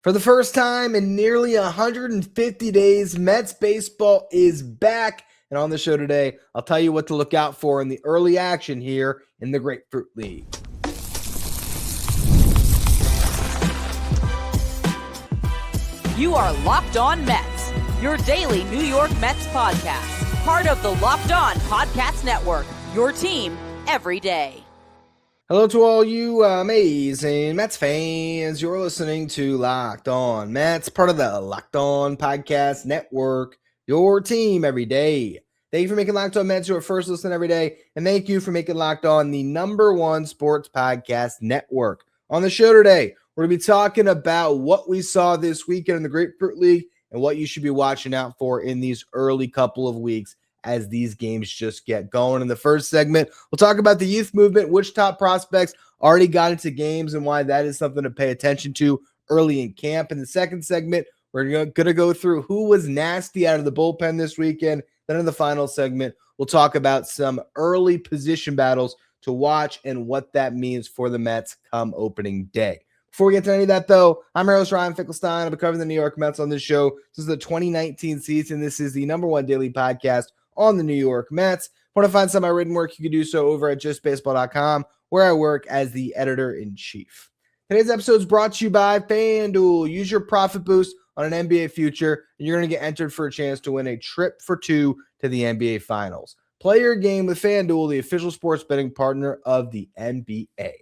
For the first time in nearly 150 days, Mets baseball is back. And on the show today, I'll tell you what to look out for in the early action here in the Grapefruit League. You are Locked On Mets, your daily New York Mets podcast. Part of the Locked On Podcast Network, your team every day. Hello to all you amazing Mets fans. You're listening to Locked On Mets, part of the Locked On Podcast Network, your team every day. Thank you for making Locked On Mets your first listen every day, and thank you for making Locked On the #1 sports podcast network. On the show today, we're going to be talking about what we saw this weekend in the Grapefruit League and what you should be watching out for in these early couple of weeks as these games just get going. In the first segment, we'll talk about the youth movement, which top prospects already got into games and why that is something to pay attention to early in camp. In the second segment, we're going to go through who was nasty out of the bullpen this weekend. Then in the final segment, we'll talk about some early position battles to watch and what that means for the Mets come opening day. Before we get to any of that, though, I'm your host, Ryan Finkelstein. I'll be covering the New York Mets on this show. This is the 2019 season. This is the #1 daily podcast on the New York Mets. Want to find some of my written work, you can do so over at justbaseball.com, where I work as the editor-in-chief. Today's episode is brought to you by FanDuel. Use your profit boost on an NBA future, and you're going to get entered for a chance to win a trip for two to the NBA Finals. Play your game with FanDuel, the official sports betting partner of the NBA.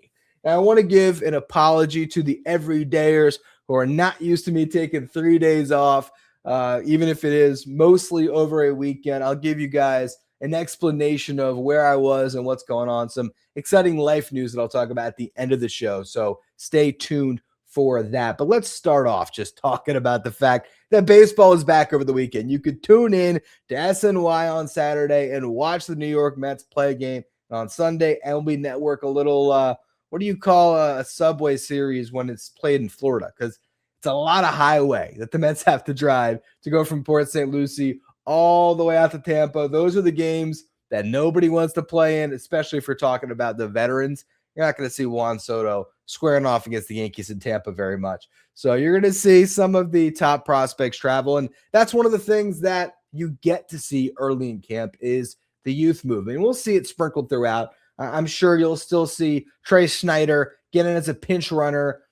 Now, I want to give an apology to the everydayers who are not used to me taking 3 days off. Even if it is mostly over a weekend, I'll give you guys an explanation of where I was and what's going on. Some exciting life news that I'll talk about at the end of the show. So stay tuned for that. But let's start off just talking about the fact that baseball is back over the weekend. You could tune in to SNY on Saturday and watch the New York Mets play a game. And on Sunday, MLB Network, a little, what do you call a Subway series when it's played in Florida? Because it's a lot of highway that the Mets have to drive to go from Port St. Lucie all the way out to Tampa. Those are the games that nobody wants to play in, especially if you're talking about the veterans. You're not going to see Juan Soto squaring off against the Yankees in Tampa very much. So you're going to see some of the top prospects travel, and that's one of the things that you get to see early in camp is the youth movement. And we'll see it sprinkled throughout. I'm sure you'll still see Trey Snyder get in as a pinch runner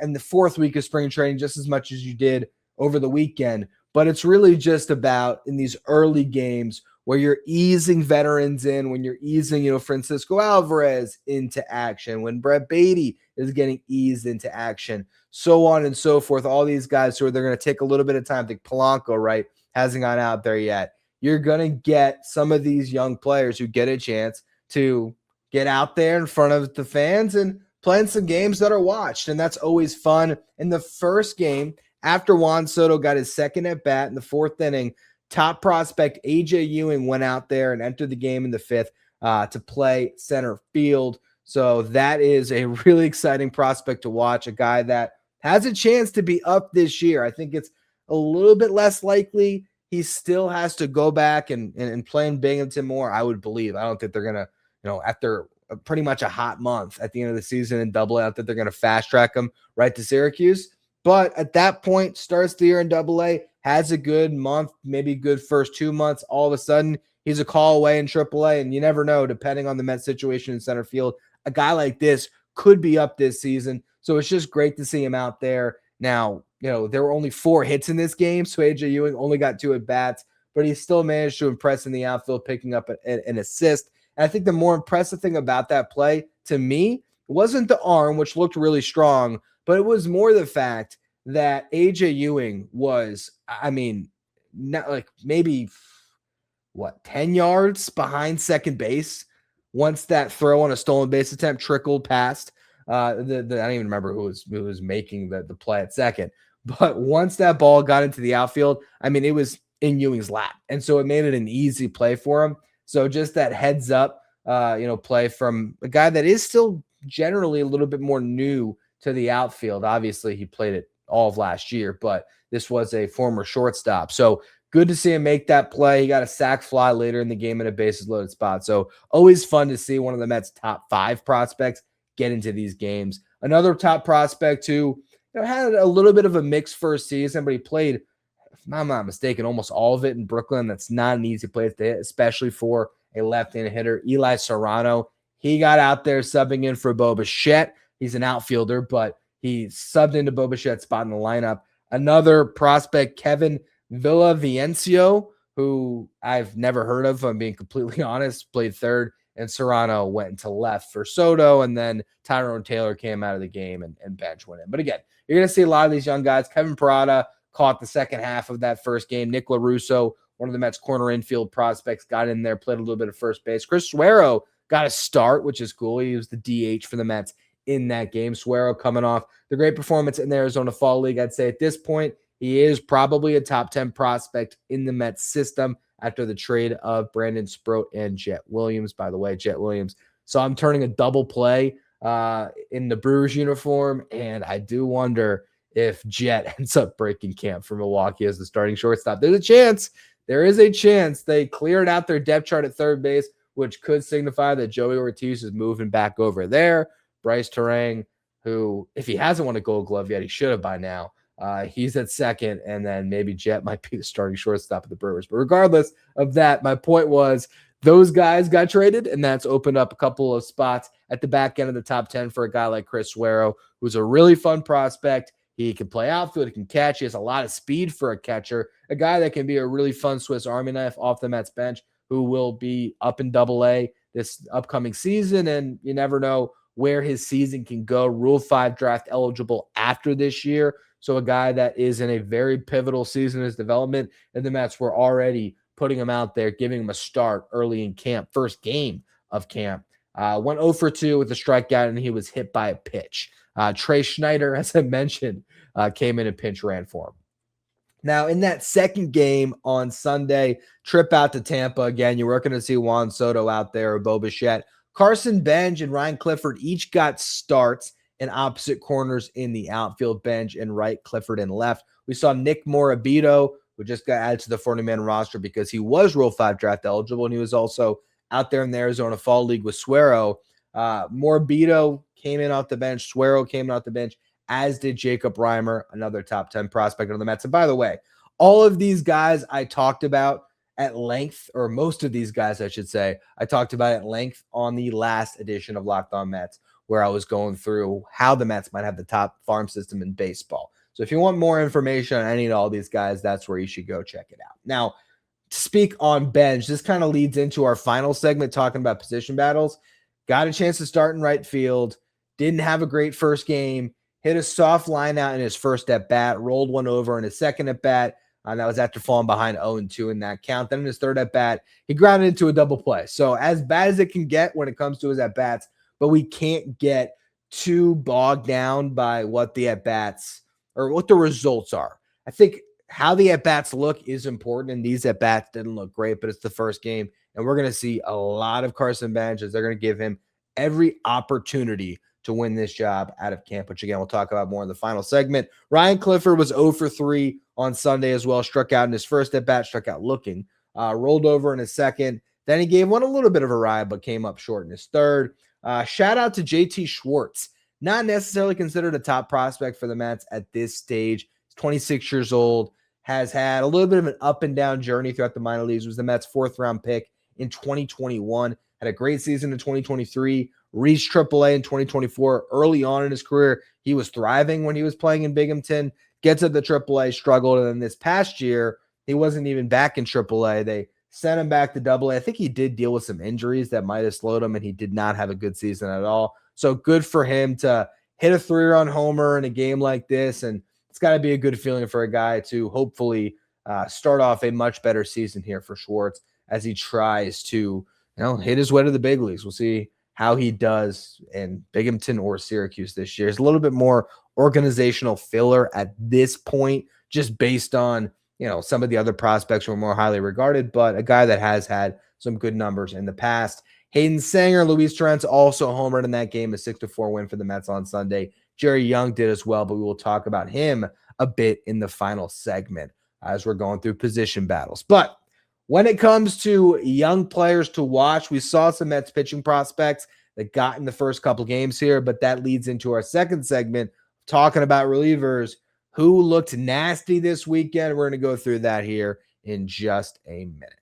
in the fourth week of spring training just as much as you did over the weekend. But it's really just about in these early games where you're easing veterans in, when you're easing, Francisco Alvarez into action, when Brett Baty is getting eased into action, so on and so forth. All these guys who are they're going to take a little bit of time. Like Polanco, right, hasn't gone out there yet. You're going to get some of these young players who get a chance to get out there in front of the fans and playing some games that are watched, and that's always fun. In the first game, after Juan Soto got his second at-bat in the fourth inning, top prospect AJ Ewing went out there and entered the game in the fifth to play center field. So that is a really exciting prospect to watch, a guy that has a chance to be up this year. I think it's a little bit less likely. He still has to go back and play in Binghamton more, I would believe. I don't think they're going to, after pretty much a hot month at the end of the season in AA, that they're going to fast track him right to Syracuse. But at that point, starts the year in AA, has a good month, maybe good first 2 months. All of a sudden, he's a call away in AAA, and you never know, depending on the Mets situation in center field, a guy like this could be up this season. So it's just great to see him out there. Now, there were only 4 hits in this game, so AJ Ewing only got 2 at-bats, but he still managed to impress in the outfield, picking up an assist. And I think the more impressive thing about that play, to me, wasn't the arm, which looked really strong, but it was more the fact that AJ Ewing was, not like maybe, 10 yards behind second base once that throw on a stolen base attempt trickled past. I don't even remember who was making the play at second. But once that ball got into the outfield, it was in Ewing's lap. And so it made it an easy play for him. So just that heads up, play from a guy that is still generally a little bit more new to the outfield. Obviously, he played it all of last year, but this was a former shortstop. So good to see him make that play. He got a sac fly later in the game in a bases loaded spot. So always fun to see one of the Mets' top 5 prospects get into these games. Another top prospect who had a little bit of a mixed first season, but he played, if I'm not mistaken, almost all of it in Brooklyn. That's not an easy place to hit, especially for a left-handed hitter. Eli Serrano, he got out there subbing in for Bo Bichette. He's an outfielder, but he subbed into Bo Bichette's spot in the lineup. Another prospect, Kevin Villavicencio, who I've never heard of, if I'm being completely honest, played third, and Serrano went into left for Soto, and then Tyrone Taylor came out of the game and bench went in. But again, you're going to see a lot of these young guys. Kevin Parada caught the second half of that first game. Nick LaRusso, one of the Mets' corner infield prospects, got in there, played a little bit of first base. Chris Suero got a start, which is cool. He was the DH for the Mets in that game. Suero coming off the great performance in the Arizona Fall League. I'd say at this point, he is probably a top 10 prospect in the Mets system after the trade of Brandon Sproat and Jet Williams. By the way, Jet Williams. So I'm turning a double play in the Brewers uniform, and I do wonder if Jet ends up breaking camp for Milwaukee as the starting shortstop. There's a chance. There is a chance they cleared out their depth chart at third base, which could signify that Joey Ortiz is moving back over there. Bryce Terang, who, if he hasn't won a Gold Glove yet, he should have by now. He's at second, and then maybe Jet might be the starting shortstop of the Brewers. But regardless of that, my point was those guys got traded, and that's opened up a couple of spots at the back end of the top 10 for a guy like Chris Suero, who's a really fun prospect. He can play outfield, he can catch, he has a lot of speed for a catcher, a guy that can be a really fun Swiss Army knife off the Mets bench who will be up in Double-A this upcoming season, and you never know where his season can go. Rule 5 draft eligible after this year. So a guy that is in a very pivotal season in his development, and the Mets were already putting him out there, giving him a start early in camp, first game of camp. Went 0 for 2 with a strikeout, and he was hit by a pitch. Trey Schneider, as I mentioned, came in and pinch ran for him. Now, in that second game on Sunday, trip out to Tampa again, you weren't going to see Juan Soto out there or Bo Bichette. Carson Benge and Ryan Clifford each got starts in opposite corners in the outfield. Benge and right, Clifford and left. We saw Nick Morabito, who just got added to the 40-man roster because he was Rule 5 draft eligible, and he was also out there in the Arizona Fall League with Suero. Morabito came in off the bench. Suero came in off the bench, as did Jacob Reimer, another top 10 prospect on the Mets. And by the way, all of these guys I talked about at length, or most of these guys, I should say, I talked about at length on the last edition of Locked On Mets, where I was going through how the Mets might have the top farm system in baseball. So if you want more information on any of all these guys, that's where you should go check it out. Now, to speak on Benge, this kind of leads into our final segment talking about position battles. Got a chance to start in right field, didn't have a great first game, hit a soft line out in his first at-bat, rolled one over in his second at-bat. That was after falling behind 0-2 in that count. Then in his third at-bat, he grounded into a double play. So as bad as it can get when it comes to his at-bats, but we can't get too bogged down by what the at-bats or what the results are. I think how the at-bats look is important, and these at-bats didn't look great, but it's the first game, and we're going to see a lot of Carson Benge as they're going to give him every opportunity to win this job out of camp, which again, we'll talk about more in the final segment. Ryan Clifford was 0 for 3 on Sunday as well, struck out in his first at-bat, struck out looking, rolled over in his second. Then he gave one a little bit of a ride, but came up short in his third. Shout out to JT Schwartz, not necessarily considered a top prospect for the Mets at this stage. He's 26 years old, has had a little bit of an up and down journey throughout the minor leagues. Was the Mets' 4th round pick in 2021, had a great season in 2023, reached AAA in 2024. Early on in his career, he was thriving when he was playing in Binghamton, gets at the AAA, struggled, and then this past year, he wasn't even back in AAA. They sent him back to AA. I think he did deal with some injuries that might have slowed him, and he did not have a good season at all. So good for him to hit a 3-run homer in a game like this, and it's got to be a good feeling for a guy to hopefully start off a much better season here for Schwartz as he tries to hit his way to the big leagues. We'll see how he does in Binghamton or Syracuse this year. It's a little bit more organizational filler at this point, just based on some of the other prospects who are more highly regarded, but a guy that has had some good numbers in the past. Hayden Sanger, Luis Torrens also homered in that game, a 6-4 win for the Mets on Sunday. Jerry Young did as well, but we will talk about him a bit in the final segment as we're going through position battles. But when it comes to young players to watch, we saw some Mets pitching prospects that got in the first couple games here, but that leads into our second segment, talking about relievers who looked nasty this weekend. We're going to go through that here in just a minute.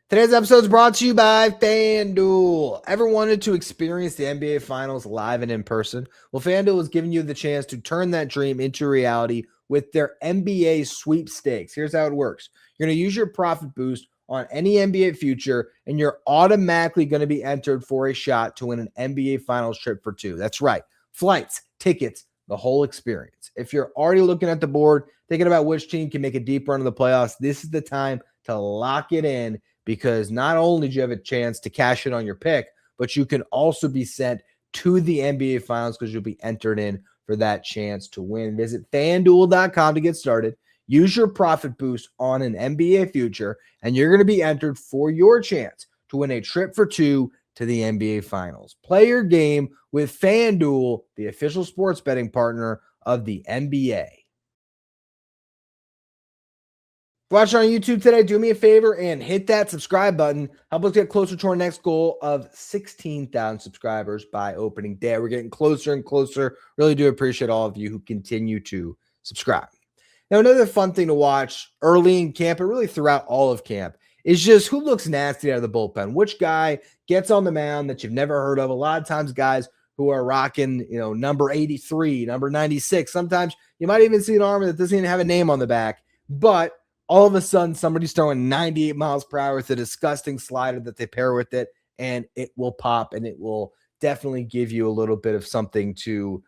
Today's episode is brought to you by FanDuel. Ever wanted to experience the NBA Finals live and in person? Well, FanDuel is giving you the chance to turn that dream into reality with their NBA sweepstakes. Here's how it works. You're going to use your profit boost on any NBA future, and you're automatically going to be entered for a shot to win an NBA Finals trip for two. That's right. Flights, tickets, the whole experience. If you're already looking at the board, thinking about which team can make a deep run in the playoffs, this is the time to lock it in, because not only do you have a chance to cash in on your pick, but you can also be sent to the NBA Finals because you'll be entered in for that chance to win. Visit FanDuel.com to get started. Use your profit boost on an NBA future, and you're going to be entered for your chance to win a trip for two to the NBA Finals. Play your game with FanDuel, the official sports betting partner of the NBA. Watching on YouTube today, do me a favor and hit that subscribe button. Help us get closer to our next goal of 16,000 subscribers by opening day. We're getting closer and closer. Really do appreciate all of you who continue to subscribe. Now, another fun thing to watch early in camp, and really throughout all of camp, is just who looks nasty out of the bullpen. Which guy gets on the mound that you've never heard of? A lot of times guys who are rocking, number 83, number 96. Sometimes you might even see an armor that doesn't even have a name on the back, but all of a sudden, somebody's throwing 98 miles per hour with a disgusting slider that they pair with it, and it will pop, and it will definitely give you a little bit of something to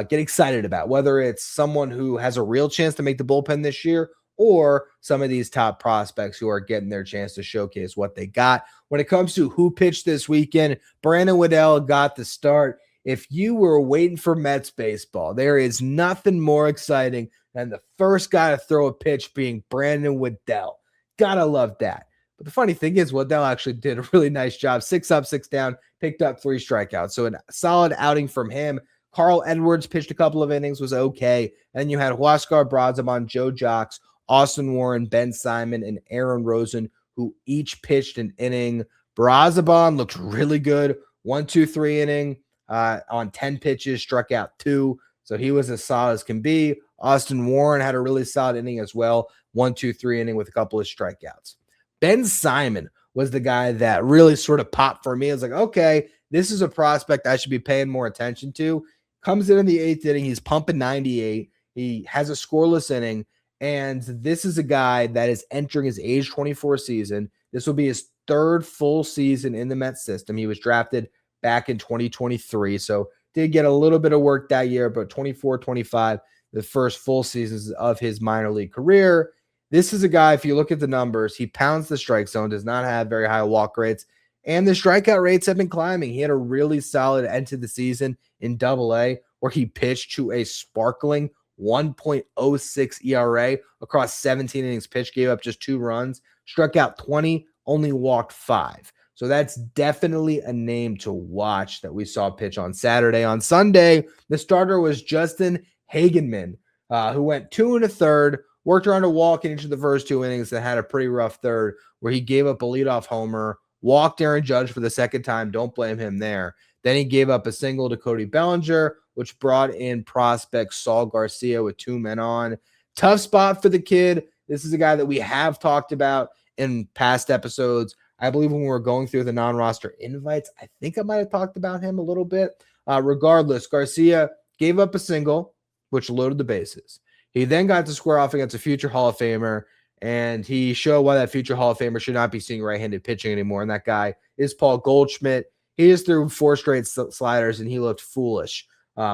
get excited about, whether it's someone who has a real chance to make the bullpen this year or some of these top prospects who are getting their chance to showcase what they got. When it comes to who pitched this weekend, Brandon Waddell got the start. If you were waiting for Mets baseball, there is nothing more exciting than the first guy to throw a pitch being Brandon Waddell. Gotta love that. But the funny thing is, Waddell actually did a really nice job. 6 up, 6 down, picked up 3 strikeouts. So a solid outing from him. Carl Edwards pitched a couple of innings, was okay. And you had Huáscar, Brazoban, Joe Jocks, Austin Warren, Ben Simon, and Aaron Rosen, who each pitched an inning. Brazoban looked really good. 1-2-3 inning on 10 pitches, struck out 2. So he was as solid as can be. Austin Warren had a really solid inning as well. 1-2-3 inning with a couple of strikeouts. Ben Simon was the guy that really sort of popped for me. I was like, okay, this is a prospect I should be paying more attention to. Comes in the 8th inning. He's pumping 98. He has a scoreless inning. And this is a guy that is entering his age 24 season. This will be his 3rd full season in the Mets system. He was drafted back in 2023. So did get a little bit of work that year, but 24-25, the first full seasons of his minor league career. This is a guy, if you look at the numbers, he pounds the strike zone, does not have very high walk rates, and the strikeout rates have been climbing. He had a really solid end to the season in Double-A, where he pitched to a sparkling 1.06 ERA across 17 innings pitched, gave up just 2 runs, struck out 20, only walked 5. So that's definitely a name to watch that we saw pitch on Saturday. On Sunday, the starter was Justin Hagenman, who went 2 1/3, worked around a walk in each of the first 2 innings and had a pretty rough third where he gave up a leadoff homer, walked Aaron Judge for the second time. Don't blame him there. Then he gave up a single to Cody Bellinger, which brought in prospect Saul Garcia with 2 men on. Tough spot for the kid. This is a guy that we have talked about in past episodes. I believe when we were going through the non-roster invites, I think I might have talked about him a little bit. Regardless, Garcia gave up a single, which loaded the bases. He then got to square off against a future Hall of Famer, and he showed why that future Hall of Famer should not be seeing right-handed pitching anymore, and that guy is Paul Goldschmidt. He just threw 4 straight sliders, and he looked foolish,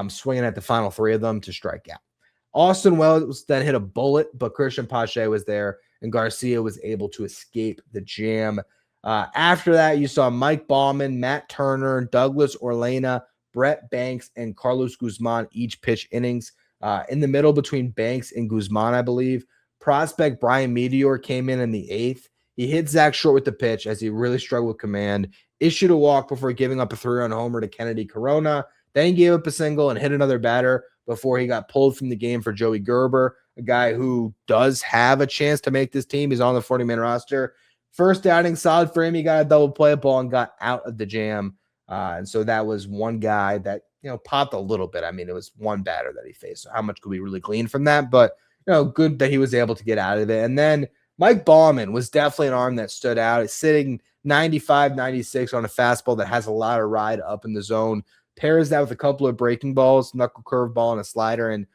swinging at the final 3 of them to strike out. Austin Wells then hit a bullet, but Christian Pache was there, and Garcia was able to escape the jam. After that, you saw Mike Baumann, Matt Turner, Douglas Orlena, Brett Banks, and Carlos Guzman each pitch innings. In the middle between Banks and Guzman, I believe, prospect Brian Meteor came in the 8th. He hit Zach Short with the pitch as he really struggled with command, issued a walk before giving up a 3-run homer to Kennedy Corona. Then he gave up a single and hit another batter before he got pulled from the game for Joey Gerber, a guy who does have a chance to make this team. He's on the 40-man roster. First outing, solid for him. He got a double play ball and got out of the jam. And so that was one guy that, popped a little bit. I mean, it was one batter that he faced. So how much could we really glean from that? But, good that he was able to get out of it. And then Mike Baumann was definitely an arm that stood out. It's sitting 95, 96 on a fastball that has a lot of ride up in the zone. Pairs that with a couple of breaking balls, knuckle curveball, and a slider. And,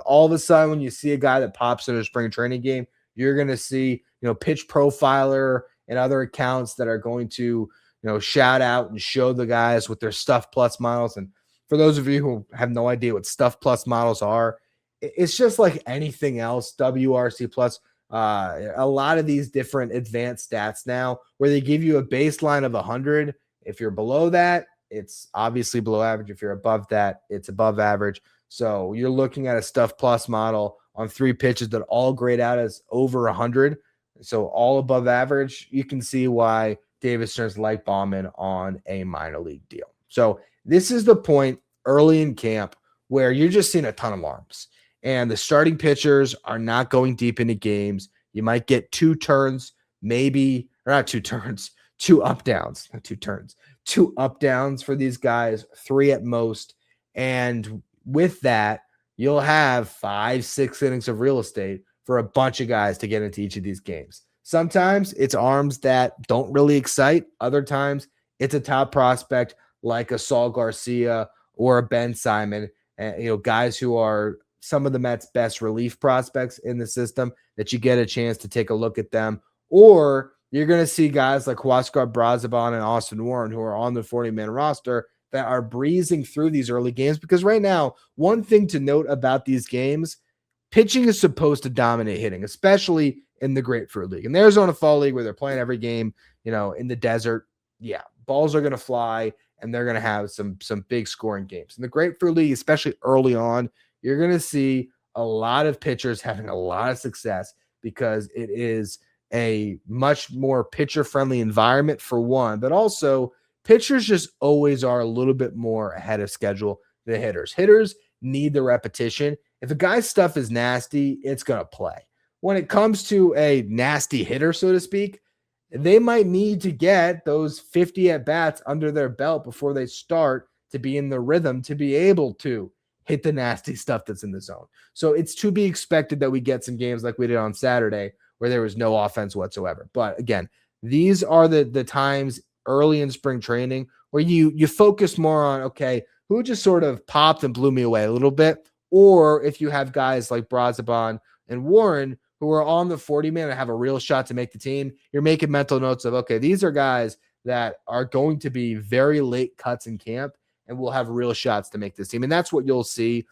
all of a sudden when you see a guy that pops in a spring training game, you're going to see, Pitch Profiler and other accounts that are going to, shout out and show the guys with their Stuff Plus models. And for those of you who have no idea what Stuff Plus models are, it's just like anything else, WRC Plus. A lot of these different advanced stats now where they give you a baseline of 100. If you're below that, it's obviously below average. If you're above that, it's above average. So you're looking at a Stuff Plus model on 3 pitches that all grade out as over 100. So all above average. You can see why David Stearns liked Baumann on a minor league deal. So this is the point early in camp where you're just seeing a ton of arms. And the starting pitchers are not going deep into games. You might get 2 turns, maybe, or not 2 turns, 2 up downs, not 2 turns, 2 up downs for these guys, 3 at most. And with that, you'll have 5-6 innings of real estate for a bunch of guys to get into each of these games. Sometimes it's arms that don't really excite. Other times it's a top prospect like a Saul Garcia or a Ben Simon, and guys who are some of the Mets' best relief prospects in the system that you get a chance to take a look at them. Or you're going to see guys like Huáscar, Brazoban, and Austin Warren who are on the 40-man roster that are breezing through these early games. Because right now, one thing to note about these games, pitching is supposed to dominate hitting, especially in the Grapefruit League. In the Arizona Fall League, where they're playing every game, in the desert, balls are going to fly, and they're going to have some big scoring games. In the Grapefruit League, especially early on, you're going to see a lot of pitchers having a lot of success because it is a much more pitcher-friendly environment for one, but also pitchers just always are a little bit more ahead of schedule than hitters. Hitters need the repetition. If a guy's stuff is nasty, it's going to play. When it comes to a nasty hitter, so to speak, they might need to get those 50 at-bats under their belt before they start to be in the rhythm to be able to hit the nasty stuff that's in the zone. So it's to be expected that we get some games like we did on Saturday where there was no offense whatsoever. But again, these are the times early in spring training where you focus more on, okay, who just sort of popped and blew me away a little bit. Or if you have guys like Brazoban and Warren who are on the 40-man and have a real shot to make the team, you're making mental notes of, okay, these are guys that are going to be very late cuts in camp and will have real shots to make this team. And that's what you'll see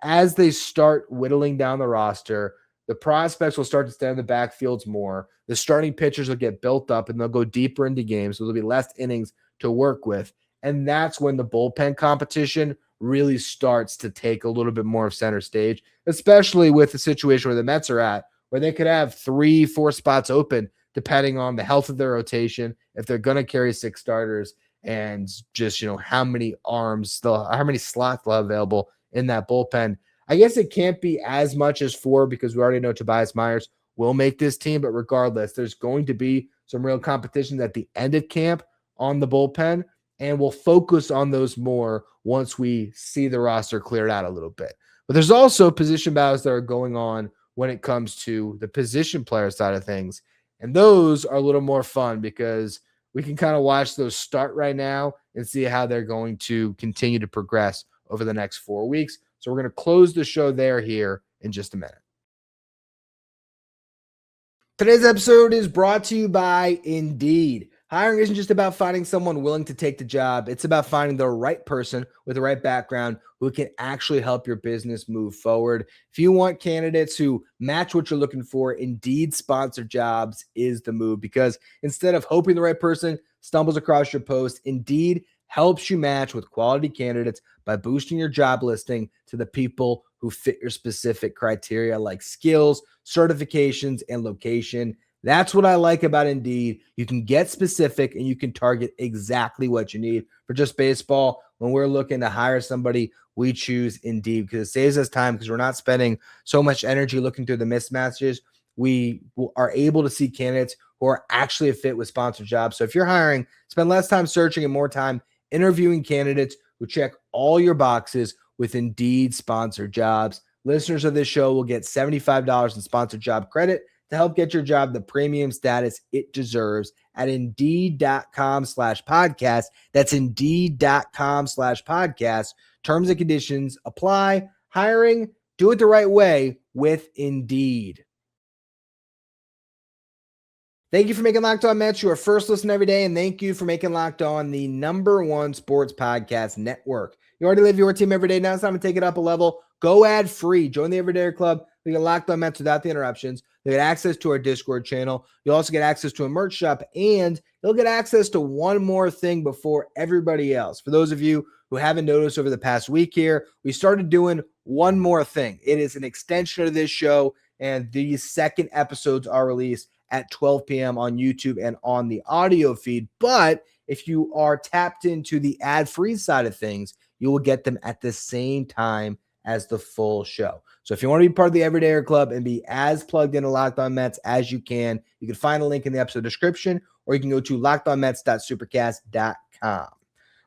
as they start whittling down the roster. The prospects will start to stay in the backfields more. The starting pitchers will get built up and they'll go deeper into games. So there'll be less innings to work with. And that's when the bullpen competition really starts to take a little bit more of center stage, especially with the situation where the Mets are at, where they could have 3-4 spots open depending on the health of their rotation, if they're going to carry 6 starters, and just, how many slots they'll have available in that bullpen. I guess it can't be as much as 4 because we already know Tobias Myers will make this team, but regardless, there's going to be some real competition at the end of camp on the bullpen, and we'll focus on those more once we see the roster cleared out a little bit. But there's also position battles that are going on when it comes to the position player side of things, and those are a little more fun because we can kind of watch those start right now and see how they're going to continue to progress over the next 4 weeks. So we're going to close the show here in just a minute. Today's episode is brought to you by Indeed. Hiring isn't just about finding someone willing to take the job. It's about finding the right person with the right background who can actually help your business move forward. If you want candidates who match what you're looking for, Indeed sponsored jobs is the move, because instead of hoping the right person stumbles across your post, Indeed helps you match with quality candidates by boosting your job listing to the people who fit your specific criteria like skills, certifications, and location. That's what I like about Indeed. You can get specific and you can target exactly what you need. For just baseball, when we're looking to hire somebody, we choose Indeed because it saves us time, because we're not spending so much energy looking through the mismatches. We are able to see candidates who are actually a fit with sponsored jobs. So if you're hiring, spend less time searching and more time interviewing candidates who check all your boxes with Indeed sponsored jobs. Listeners of this show will get $75 in sponsored job credit to help get your job the premium status it deserves at Indeed.com/podcast. That's Indeed.com/podcast. Terms and conditions apply. Hiring, do it the right way with Indeed. Thank you for making Locked On Mets your first listen every day, and thank you for making Locked On the #1 sports podcast network. You already live your team every day. Now it's time to take it up a level. Go ad-free. Join the Everydayer Club. You get Locked On Mets without the interruptions. You get access to our Discord channel. You'll also get access to a merch shop, and you'll get access to one more thing before everybody else. For those of you who haven't noticed over the past week here, we started doing one more thing. It is an extension of this show, and these second episodes are released at 12 p.m. on YouTube and on the audio feed. But if you are tapped into the ad-free side of things, you will get them at the same time as the full show. So if you want to be part of the Everydayer Club and be as plugged into Locked On Mets as you can find a link in the episode description, or you can go to lockedonmets.supercast.com.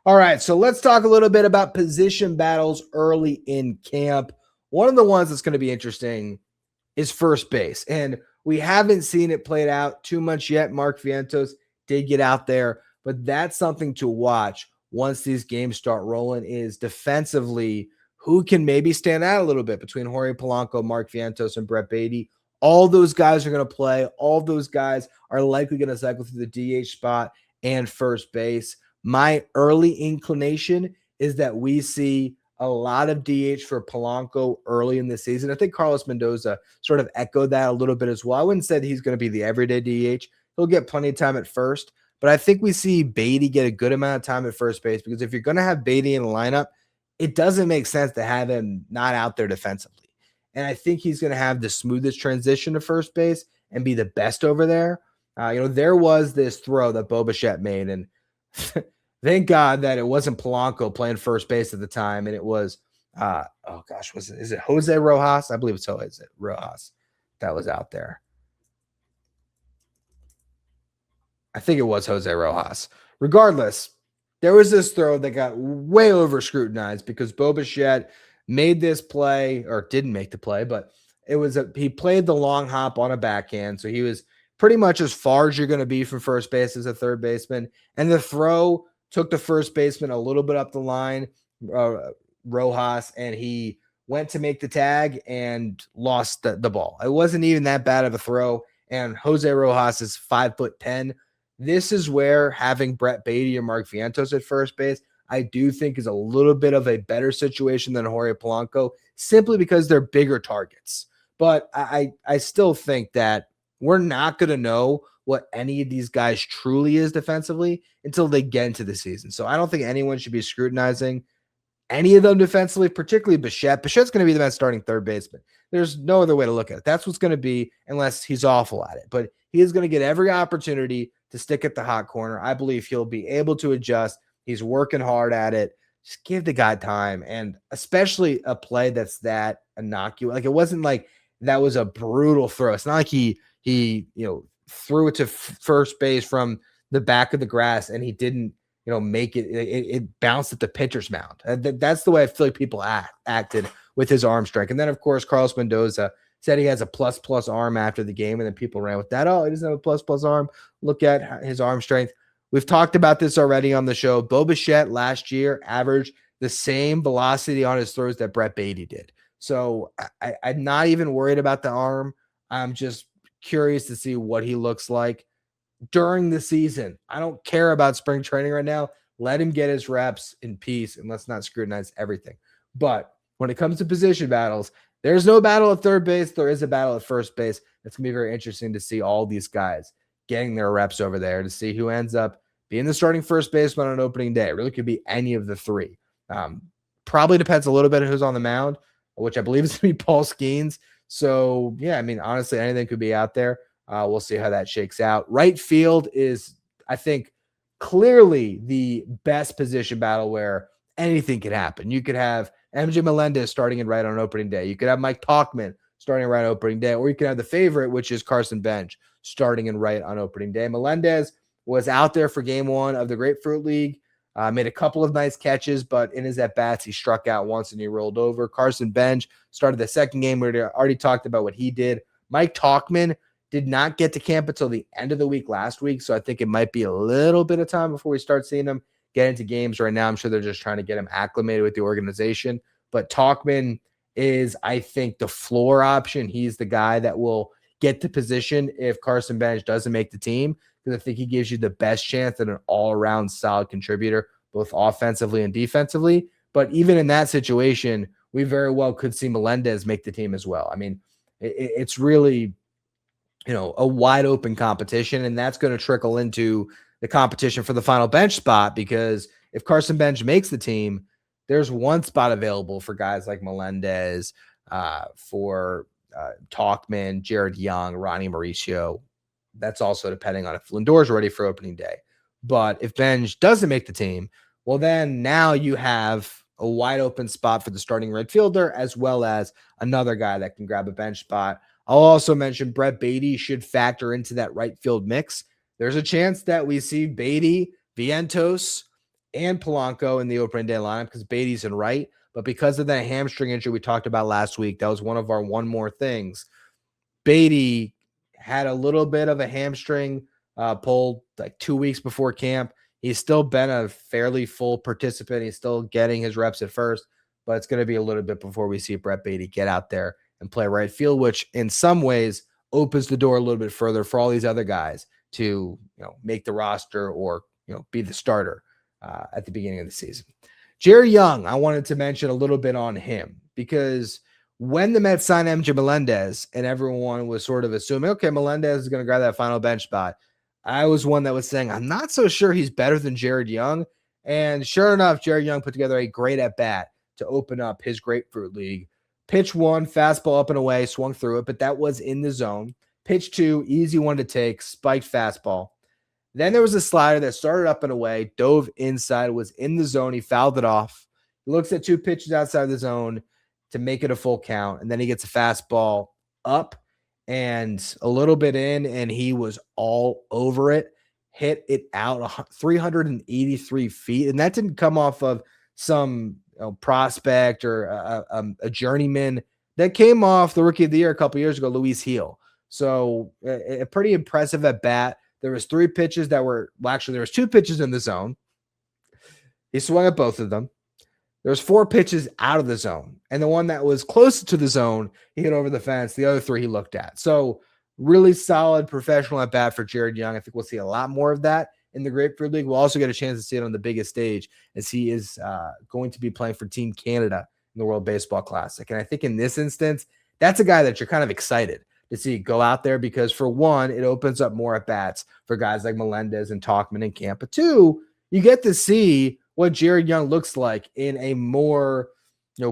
All right, so let's talk a little bit about position battles early in camp. One of the ones that's going to be interesting is first base, and we haven't seen it played out too much yet. Mark Vientos did get out there, but that's something to watch once these games start rolling, is defensively who can maybe stand out a little bit between Jorge Polanco, Mark Vientos, and Brett Baty. All those guys are going to play. All those guys are likely going to cycle through the DH spot and first base. My early inclination is that we see a lot of DH for Polanco early in the season. I think Carlos Mendoza sort of echoed that a little bit as well. I wouldn't say that he's going to be the everyday DH. He'll get plenty of time at first, but I think we see Baty get a good amount of time at first base, because if you're going to have Baty in the lineup, it doesn't make sense to have him not out there defensively. And I think he's going to have the smoothest transition to first base and be the best over there. There was this throw that Bo Bichette made, and thank God that it wasn't Polanco playing first base at the time, and it was, is it Jose Rojas? I believe it's Jose Rojas that was out there. I think it was Jose Rojas. Regardless, there was this throw that got way over scrutinized because Bo Bichette made this play, or didn't make the play, but he played the long hop on a backhand, so he was pretty much as far as you're going to be from first base as a third baseman, and the throw took the first baseman a little bit up the line, Rojas, and he went to make the tag and lost the ball. It wasn't even that bad of a throw, and Jose Rojas is 5'10". This is where having Brett Baty or Mark Vientos at first base, I do think, is a little bit of a better situation than Jorge Polanco, simply because they're bigger targets. But I still think that we're not going to know what any of these guys truly is defensively until they get into the season. So I don't think anyone should be scrutinizing any of them defensively, particularly Bichette. Bichette's going to be the best starting third baseman. There's no other way to look at it. That's what's going to be, unless he's awful at it. But he is going to get every opportunity to stick at the hot corner. I believe he'll be able to adjust. He's working hard at it. Just give the guy time, and especially a play that's that innocuous. Like, it wasn't like that was a brutal throw. It's not like he threw it to first base from the back of the grass and he didn't make it. It bounced at the pitcher's mound. That's the way I feel like people acted with his arm strength. And then, of course, Carlos Mendoza said he has a plus arm after the game, and then people ran with that. Oh, he doesn't have a plus arm. Look at his arm strength. We've talked about this already on the show. Bo Bichette last year averaged the same velocity on his throws that Brett Baty did. So I'm not even worried about the arm. I'm just curious to see what he looks like during the season. I don't care about spring training right now. Let him get his reps in peace, and let's not scrutinize everything. But when it comes to position battles, there's no battle at third base. There is a battle at first base. It's going to be very interesting to see all these guys getting their reps over there, to see who ends up being the starting first baseman on opening day. It really could be any of the three. Probably depends a little bit on who's on the mound, which I believe is going to be Paul Skeens. So, yeah, I mean, honestly, anything could be out there. We'll see how that shakes out. Right field is, I think, clearly the best position battle where anything could happen. You could have MJ Melendez starting in right on opening day. You could have Mike Tauchman starting right on opening day, or you could have the favorite, which is Carson Benge, starting in right on opening day. Melendez was out there for game one of the Grapefruit League. Made a couple of nice catches, but in his at-bats, he struck out once and he rolled over. Carson Benge started the second game. We already talked about what he did. Mike Tauchman did not get to camp until the end of the week last week, so I think it might be a little bit of time before we start seeing him get into games. Right now, I'm sure they're just trying to get him acclimated with the organization. But Tauchman is, I think, the floor option. He's the guy that will get the position if Carson Benge doesn't make the team, because I think he gives you the best chance at an all-around solid contributor, both offensively and defensively. But even in that situation, we very well could see Melendez make the team as well. I mean, it's really, a wide open competition, and that's going to trickle into the competition for the final bench spot, because if Carson Benge makes the team, there's one spot available for guys like Melendez, for Tauchman, Jared Young, Ronnie Mauricio. That's also depending on if Lindor's ready for opening day. But if Benge doesn't make the team, well, then now you have a wide open spot for the starting right fielder, as well as another guy that can grab a bench spot. I'll also mention Brett Baty should factor into that right field mix. There's a chance that we see Baty, Vientos, and Polanco in the opening day lineup because Baty's in right. But because of that hamstring injury we talked about last week, that was one of our one more things. Baty had a little bit of a hamstring pulled like 2 weeks before camp. He's still been a fairly full participant. He's still getting his reps at first, but it's going to be a little bit before we see Brett Baty get out there and play right field, which in some ways opens the door a little bit further for all these other guys to, make the roster or, be the starter at the beginning of the season. Jerry Young, I wanted to mention a little bit on him because when the Mets signed MJ Melendez and everyone was sort of assuming, okay, Melendez is going to grab that final bench spot, I was one that was saying, I'm not so sure he's better than Jared Young. And sure enough, Jared Young put together a great at-bat to open up his Grapefruit League. Pitch 1, fastball up and away, swung through it, but that was in the zone. Pitch 2, easy one to take, spiked fastball. Then there was a slider that started up and away, dove inside, was in the zone. He fouled it off. He looks at 2 pitches outside the zone to make it a full count, and then he gets a fastball up and a little bit in, and he was all over it, hit it out 383 feet, and that didn't come off of some prospect or a journeyman. That came off the Rookie of the Year a couple years ago, Luis Heel. So a pretty impressive at bat. There was 3 pitches that were, well, actually, there was 2 pitches in the zone. He swung at both of them. There was 4 pitches out of the zone. And the one that was closest to the zone, he hit over the fence. The other 3 he looked at. So really solid professional at bat for Jared Young. I think we'll see a lot more of that in the Grapefruit League. We'll also get a chance to see it on the biggest stage as he is going to be playing for Team Canada in the World Baseball Classic. And I think in this instance, that's a guy that you're kind of excited to see go out there because, for one, it opens up more at-bats for guys like Melendez and Tauchman and camp. But 2, you get to see what Jared Young looks like in a more,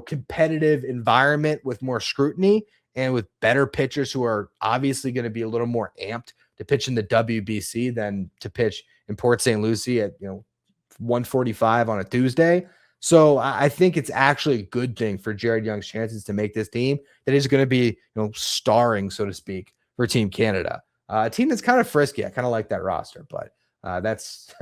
competitive environment with more scrutiny and with better pitchers who are obviously going to be a little more amped to pitch in the WBC than to pitch in Port St. Lucie at, 1:45 on a Tuesday. So I think it's actually a good thing for Jared Young's chances to make this team that is going to be, starring, so to speak, for Team Canada. A team that's kind of frisky. I kind of like that roster, but that's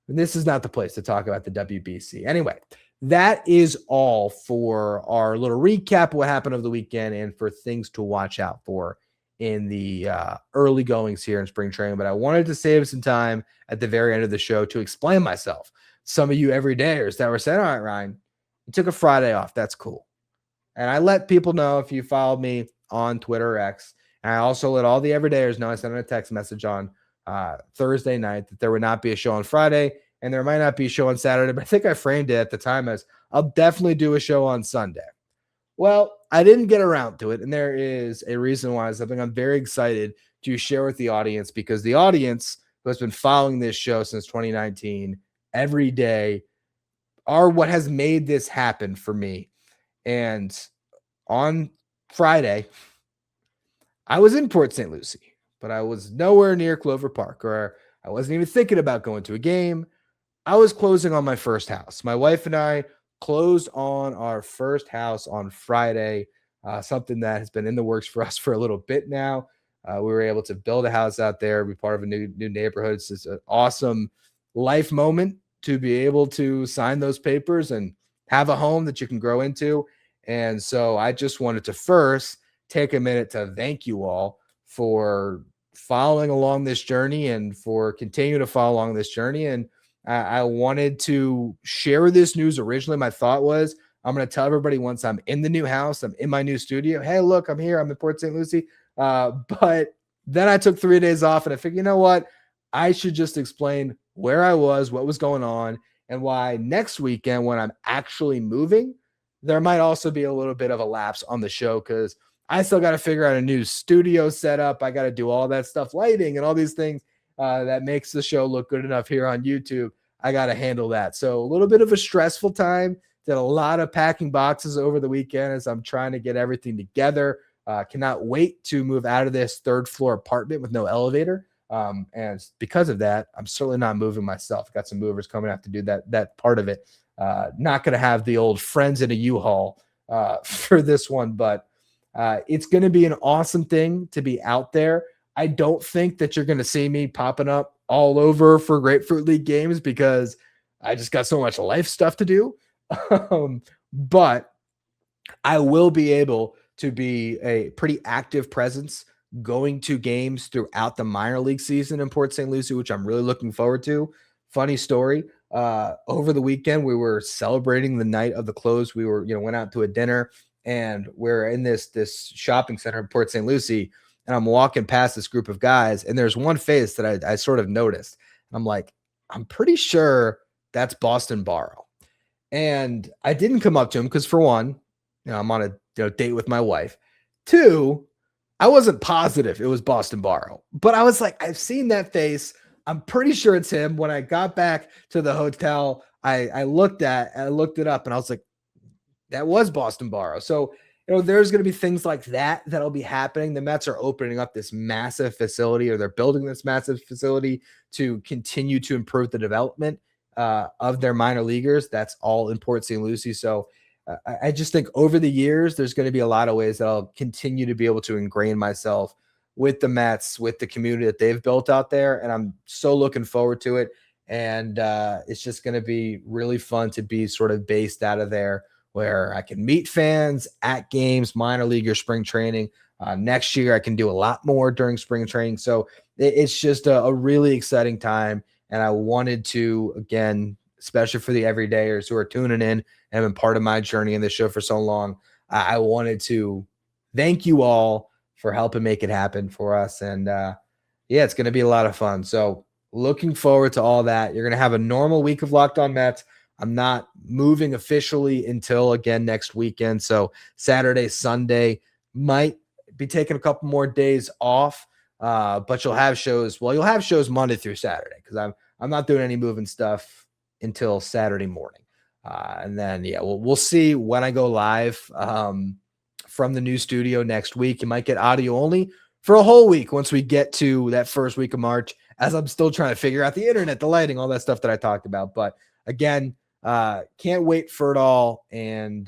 this is not the place to talk about the WBC. Anyway, that is all for our little recap of what happened over the weekend and for things to watch out for in the early goings here in spring training. But I wanted to save some time at the very end of the show to explain myself. Some of you everydayers that were saying, all right, Ryan, you took a Friday off. That's cool. And I let people know, if you followed me on Twitter or X, and I also let all the everydayers know, I sent a text message on Thursday night that there would not be a show on Friday and there might not be a show on Saturday, but I think I framed it at the time as I'll definitely do a show on Sunday. Well, I didn't get around to it, and there is a reason why. It's something I'm very excited to share with the audience, because the audience who has been following this show since 2019 every day are what has made this happen for me. And on Friday, I was in Port St. Lucie, but I was nowhere near Clover Park, or I wasn't even thinking about going to a game. I was closing on my first house. My wife and I closed on our first house on Friday, something that has been in the works for us for a little bit now. We were able to build a house out there, be part of a new neighborhood. It's just an awesome life moment to be able to sign those papers and have a home that you can grow into. And so I just wanted to first take a minute to thank you all for following along this journey and for continuing to follow along this journey. And I wanted to share this news. Originally, my thought was, I'm going to tell everybody once I'm in the new house, I'm in my new studio, hey, look, I'm here. I'm in Port St. Lucie. But then I took 3 days off and I figured, you know what? I should just explain where I was, what was going on, and why next weekend when I'm actually moving, there might also be a little bit of a lapse on the show because I still got to figure out a new studio setup. I got to do all that stuff, lighting and all these things that makes the show look good enough here on YouTube. I got to handle that. So a little bit of a stressful time. Did a lot of packing boxes over the weekend as I'm trying to get everything together. Cannot wait to move out of this 3rd floor apartment with no elevator. And because of that, I'm certainly not moving myself. Got some movers coming out to do that part of it. Not going to have the old friends in a U-Haul for this one, but it's going to be an awesome thing to be out there. I don't think that you're going to see me popping up all over for Grapefruit League games because I just got so much life stuff to do. But I will be able to be a pretty active presence going to games throughout the minor league season in Port St. Lucie, which I'm really looking forward to. Funny story. Over the weekend, we were celebrating the night of the close. We were, went out to a dinner and we're in this shopping center in Port St. Lucie. And I'm walking past this group of guys and there's one face that I sort of noticed. I'm like, I'm pretty sure that's Boston Barrow. And I didn't come up to him because for one, I'm on a date with my wife. 2, I wasn't positive it was Boston Barrow, but I was like, I've seen that face. I'm pretty sure it's him. When I got back to the hotel, I looked it up and I was like, that was Boston Barrow. So, there's going to be things like that'll be happening. The Mets are opening up this massive facility, or they're building this massive facility to continue to improve the development of their minor leaguers. That's all in Port St. Lucie. So I just think over the years, there's going to be a lot of ways that I'll continue to be able to ingrain myself with the Mets, with the community that they've built out there. And I'm so looking forward to it. And it's just going to be really fun to be sort of based out of there where I can meet fans at games, minor league or spring training. Next year, I can do a lot more during spring training. So it's just a really exciting time. And I wanted to, again, especially for the everydayers who are tuning in and have been part of my journey in this show for so long, I wanted to thank you all for helping make it happen for us. And it's going to be a lot of fun. So looking forward to all that. You're going to have a normal week of Locked On Mets. I'm not moving officially until, again, next weekend. So Saturday, Sunday, might be taking a couple more days off, but you'll have shows. Well, you'll have shows Monday through Saturday because I'm not doing any moving stuff until Saturday morning. And then, we'll see when I go live from the new studio next week. You might get audio only for a whole week once we get to that first week of March, as I'm still trying to figure out the internet, the lighting, all that stuff that I talked about. But again, can't wait for it all. And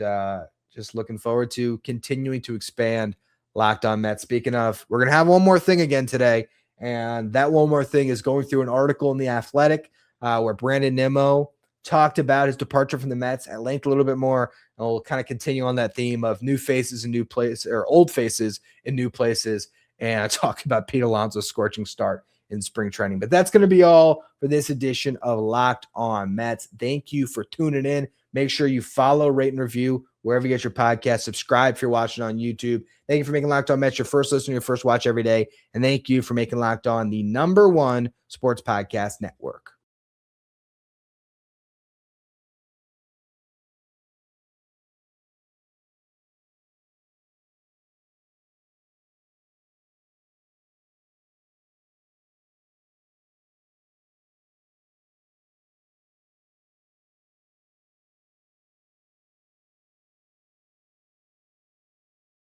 just looking forward to continuing to expand Locked On Mets. Speaking of, we're going to have one more thing again today. And that one more thing is going through an article in The Athletic where Brandon Nimmo talked about his departure from the Mets at length a little bit more. And we'll kind of continue on that theme of new faces in new places, or old faces in new places. And I talk about Pete Alonso's scorching start in spring training. But that's going to be all for this edition of Locked On Mets. Thank you for tuning in. Make sure you follow, rate, and review wherever you get your podcast. Subscribe if you're watching on YouTube. Thank you for making Locked On Mets your first listen, your first watch every day. And thank you for making Locked On the #1 sports podcast network.